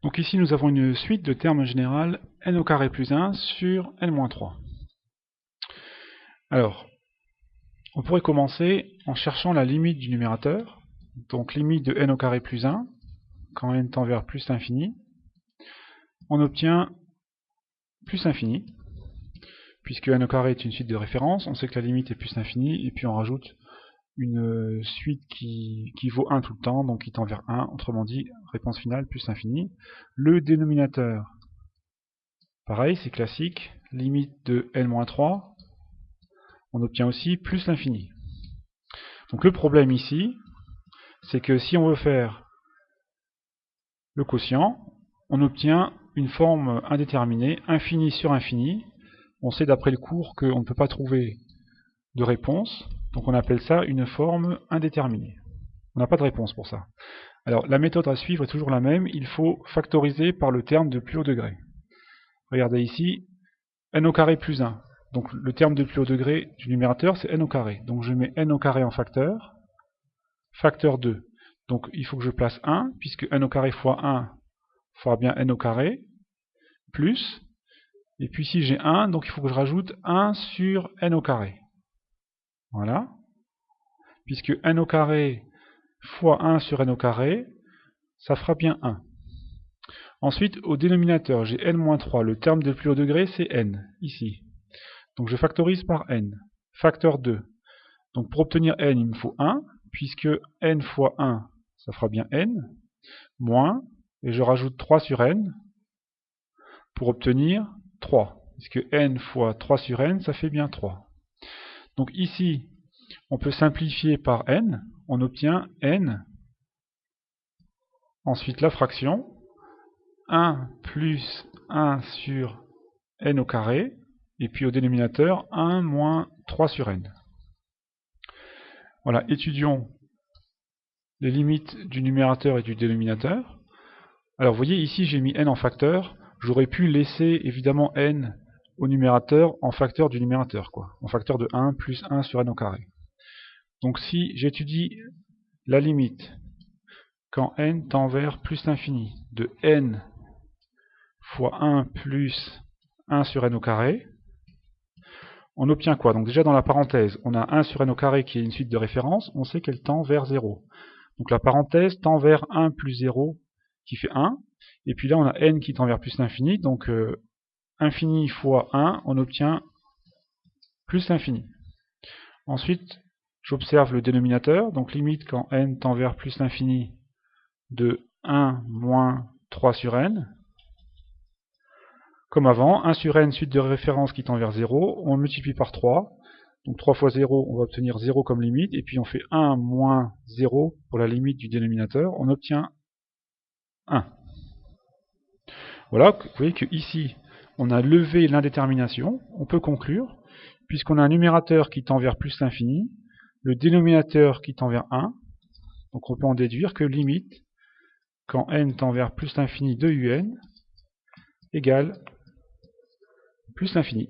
Donc ici nous avons une suite de termes général n au carré plus 1 sur n-3. Alors, on pourrait commencer en cherchant la limite du numérateur. Donc limite de n au carré plus 1, quand n tend vers plus l'infini, on obtient plus l'infini, puisque n au carré est une suite de référence, on sait que la limite est plus l'infini, et puis on rajoute une suite qui vaut 1 tout le temps, donc qui tend vers 1, autrement dit, réponse finale plus l'infini. Le dénominateur, pareil, c'est classique, limite de n-3, on obtient aussi plus l'infini. Donc le problème ici, c'est que si on veut faire le quotient, on obtient une forme indéterminée, infini sur infini. On sait d'après le cours qu'on ne peut pas trouver de réponse, donc on appelle ça une forme indéterminée. On n'a pas de réponse pour ça. Alors la méthode à suivre est toujours la même, il faut factoriser par le terme de plus haut degré. Regardez ici, n au carré plus 1. Donc le terme de plus haut degré du numérateur c'est n au carré. Donc je mets n au carré en facteur, facteur 2. Donc il faut que je place 1, puisque n au carré fois 1 fera bien n au carré, plus, et puis ici j'ai 1, donc il faut que je rajoute 1 sur n au carré. Voilà. Puisque n au carré fois 1 sur n au carré, ça fera bien 1. Ensuite, au dénominateur, j'ai n-3. Le terme de plus haut degré, c'est n, ici. Donc je factorise par n. Facteur 2. Donc pour obtenir n, il me faut 1, puisque n fois 1, ça fera bien n, moins, et je rajoute 3 sur n, pour obtenir 3. Puisque n fois 3 sur n, ça fait bien 3. Donc ici, on peut simplifier par n, on obtient n, ensuite la fraction, 1 plus 1 sur n au carré, et puis au dénominateur, 1 moins 3 sur n. Voilà, étudions les limites du numérateur et du dénominateur. Alors vous voyez, ici j'ai mis n en facteur, j'aurais pu laisser évidemment n au numérateur en facteur du numérateur, en facteur de 1 plus 1 sur n au carré. Donc si j'étudie la limite quand n tend vers plus l'infini de n fois 1 plus 1 sur n au carré, on obtient quoi? Donc déjà dans la parenthèse, on a 1 sur n au carré qui est une suite de référence, on sait qu'elle tend vers 0. Donc la parenthèse tend vers 1 plus 0 qui fait 1, et puis là on a n qui tend vers plus l'infini, donc infini fois 1, on obtient plus l'infini. Ensuite, j'observe le dénominateur, donc limite quand n tend vers plus l'infini de 1 moins 3 sur n. Comme avant, 1 sur n, suite de référence qui tend vers 0, on multiplie par 3. Donc 3 fois 0, on va obtenir 0 comme limite, et puis on fait 1 moins 0 pour la limite du dénominateur, on obtient 1. Voilà, vous voyez que ici, on a levé l'indétermination, on peut conclure, puisqu'on a un numérateur qui tend vers plus l'infini, le dénominateur qui tend vers 1, donc on peut en déduire que limite, quand n tend vers plus l'infini de un, égale plus l'infini.